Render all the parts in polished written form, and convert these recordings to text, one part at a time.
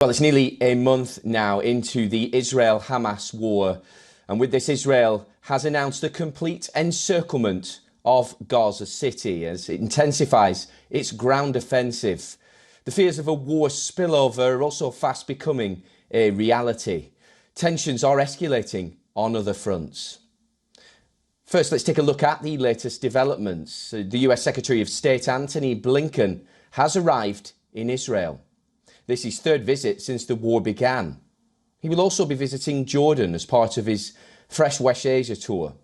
Well, it's nearly a month now into the Israel-Hamas war, and with this, Israel has announced the complete encirclement of Gaza City as it intensifies its ground offensive. The fears of a war spillover are also fast becoming a reality. Tensions are escalating on other fronts. First, let's take a look at the latest developments. The US Secretary of State Antony Blinken has arrived in Israel. This is his third visit since the war began. He will also be visiting Jordan as part of his Fresh West Asia tour.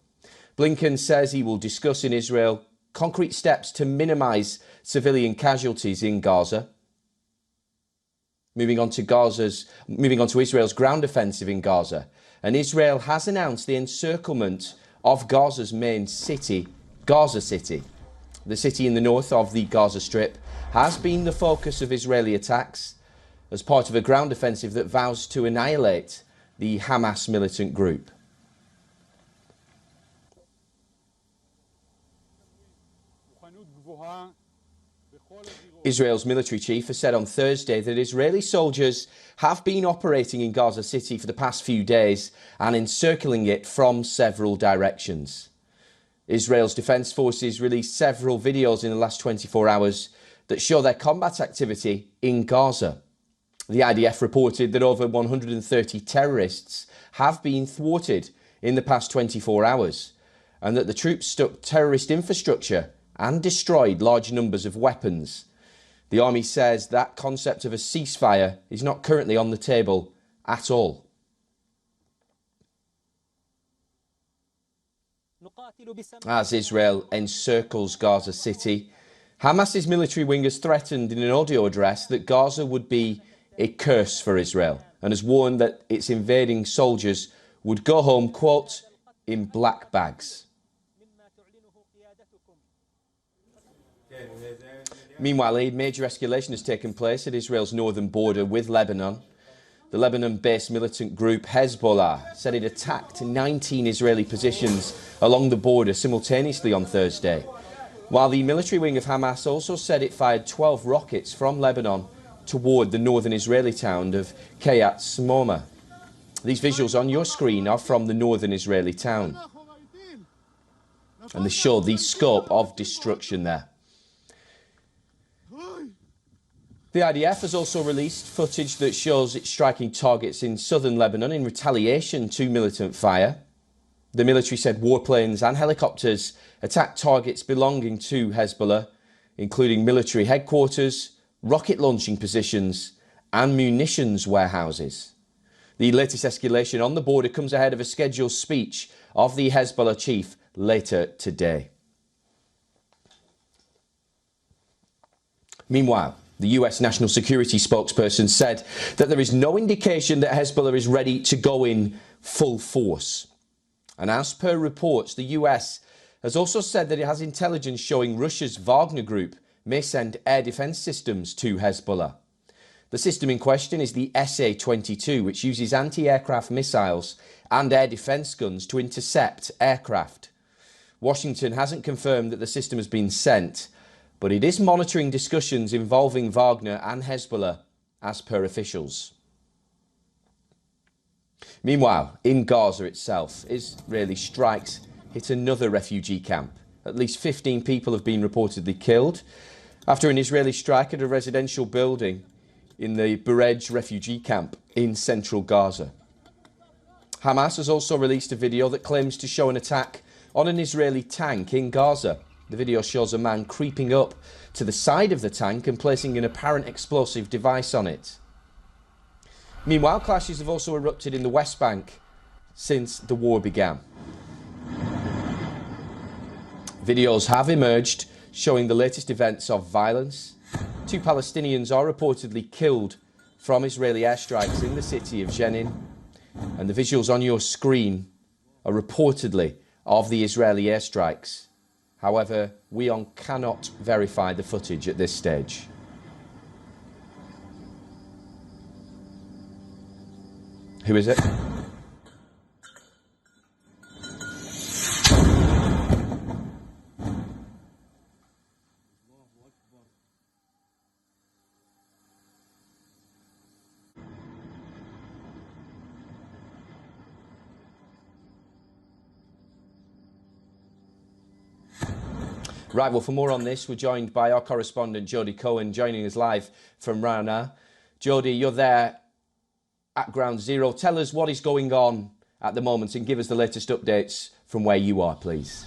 Blinken says he will discuss in Israel concrete steps to minimise civilian casualties in Gaza. Moving on to Israel's ground offensive in Gaza. And Israel has announced the encirclement of Gaza's main city, Gaza City. The city in the north of the Gaza Strip has been the focus of Israeli attacks as part of a ground offensive that vows to annihilate the Hamas militant group. Israel's military chief has said on Thursday that Israeli soldiers have been operating in Gaza City for the past few days and encircling it from several directions. Israel's defense forces released several videos in the last 24 hours that show their combat activity in Gaza. The IDF reported that over 130 terrorists have been thwarted in the past 24 hours and that the troops struck terrorist infrastructure and destroyed large numbers of weapons. The army says that concept of a ceasefire is not currently on the table at all. As Israel encircles Gaza City, Hamas's military wing has threatened in an audio address that Gaza would be a curse for Israel and has warned that its invading soldiers would go home, quote, in black bags. Meanwhile, a major escalation has taken place at Israel's northern border with Lebanon. The Lebanon-based militant group Hezbollah said it attacked 19 Israeli positions along the border simultaneously on Thursday, while the military wing of Hamas also said it fired 12 rockets from Lebanon toward the northern Israeli town of Kiryat Shmona. These visuals on your screen are from the northern Israeli town, and they show the scope of destruction there. The IDF has also released footage that shows it striking targets in southern Lebanon in retaliation to militant fire. The military said warplanes and helicopters attacked targets belonging to Hezbollah, including military headquarters, rocket launching positions and munitions warehouses. The latest escalation on the border comes ahead of a scheduled speech of the Hezbollah chief later today. Meanwhile, the US National Security spokesperson said that there is no indication that Hezbollah is ready to go in full force. And as per reports, the US has also said that it has intelligence showing Russia's Wagner group may send air defense systems to Hezbollah. The system in question is the SA-22, which uses anti-aircraft missiles and air defense guns to intercept aircraft. Washington hasn't confirmed that the system has been sent, but it is monitoring discussions involving Wagner and Hezbollah, as per officials. Meanwhile, in Gaza itself, Israeli strikes hit another refugee camp. At least 15 people have been reportedly killed after an Israeli strike at a residential building in the Burej refugee camp in central Gaza. Hamas has also released a video that claims to show an attack on an Israeli tank in Gaza. The video shows a man creeping up to the side of the tank and placing an apparent explosive device on it. Meanwhile, clashes have also erupted in the West Bank since the war began. Videos have emerged showing the latest events of violence. 2 Palestinians are reportedly killed from Israeli airstrikes in the city of Jenin. And the visuals on your screen are reportedly of the Israeli airstrikes. However, WION cannot verify the footage at this stage. Who is it? Right, well, for more on this, we're joined by our correspondent, Jodie Cohen, joining us live from Rana. Jodie, you're there at Ground Zero. Tell us what is going on at the moment and give us the latest updates from where you are, please.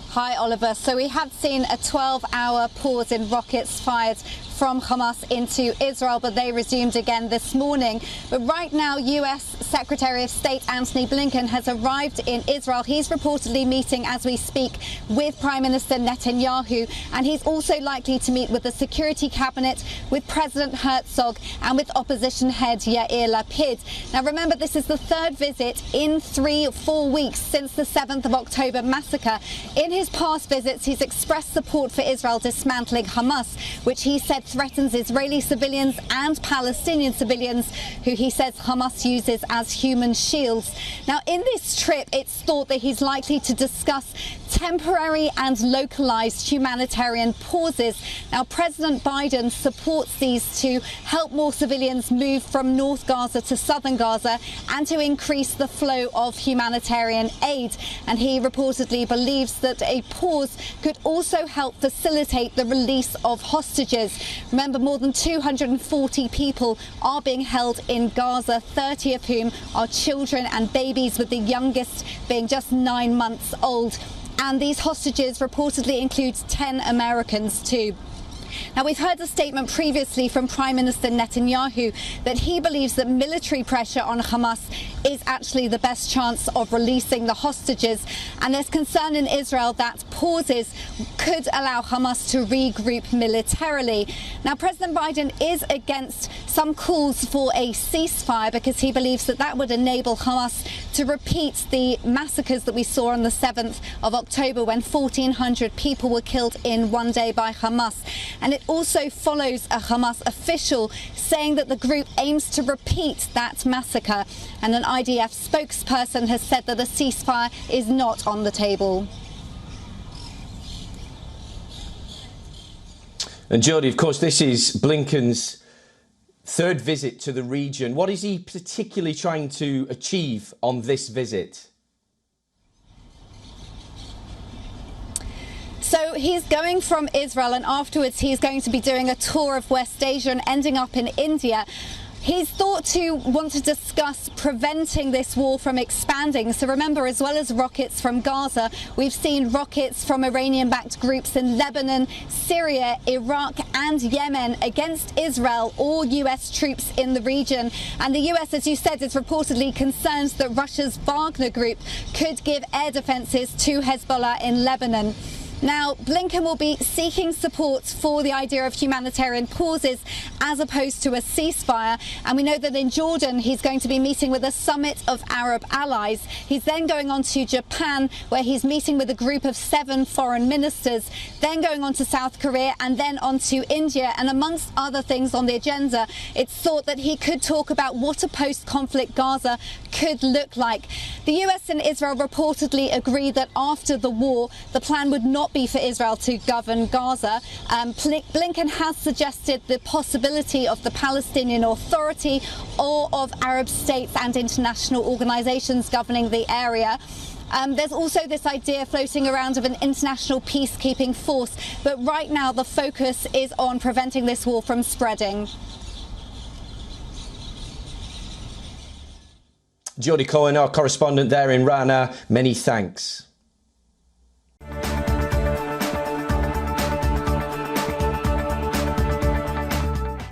Hi, Oliver. So we had seen a 12-hour pause in rockets fired from Hamas into Israel, but they resumed again this morning. But right now, US Secretary of State Antony Blinken has arrived in Israel. He's reportedly meeting as we speak with Prime Minister Netanyahu, and he's also likely to meet with the Security Cabinet, with President Herzog and with opposition head Yair Lapid. Now remember, this is the third visit in 3 or 4 weeks since the 7th of October massacre. In his past visits, he's expressed support for Israel dismantling Hamas, which he said threatens Israeli civilians and Palestinian civilians, who he says Hamas uses as human shields. Now, in this trip, it's thought that he's likely to discuss temporary and localized humanitarian pauses. Now, President Biden supports these to help more civilians move from North Gaza to southern Gaza and to increase the flow of humanitarian aid. And he reportedly believes that a pause could also help facilitate the release of hostages. Remember, more than 240 people are being held in Gaza, 30 of whom are children and babies, with the youngest being just 9 months old. And these hostages reportedly include 10 Americans too. Now, we've heard a statement previously from Prime Minister Netanyahu that he believes that military pressure on Hamas is actually the best chance of releasing the hostages. And there's concern in Israel that pauses could allow Hamas to regroup militarily. Now, President Biden is against some calls for a ceasefire because he believes that that would enable Hamas to repeat the massacres that we saw on the 7th of October when 1,400 people were killed in one day by Hamas. And it also follows a Hamas official saying that the group aims to repeat that massacre. And an IDF spokesperson has said that a ceasefire is not on the table. And Jodie, of course, this is Blinken's third visit to the region. What is he particularly trying to achieve on this visit? So he's going from Israel, and afterwards he's going to be doing a tour of West Asia and ending up in India. He's thought to want to discuss preventing this war from expanding. So remember, as well as rockets from Gaza, we've seen rockets from Iranian-backed groups in Lebanon, Syria, Iraq and Yemen against Israel or US troops in the region. And the US, as you said, is reportedly concerned that Russia's Wagner group could give air defences to Hezbollah in Lebanon. Now, Blinken will be seeking support for the idea of humanitarian pauses as opposed to a ceasefire. And we know that in Jordan, he's going to be meeting with a summit of Arab allies. He's then going on to Japan, where he's meeting with a group of 7 foreign ministers, then going on to South Korea and then on to India. And amongst other things on the agenda, it's thought that he could talk about what a post-conflict Gaza could look like. The US and Israel reportedly agreed that after the war, the plan would not be for Israel to govern Gaza. Blinken has suggested the possibility of the Palestinian Authority or of Arab states and international organizations governing the area. There's also this idea floating around of an international peacekeeping force, but right now the focus is on preventing this war from spreading. Jodie Cohen, our correspondent there in Rana, many thanks.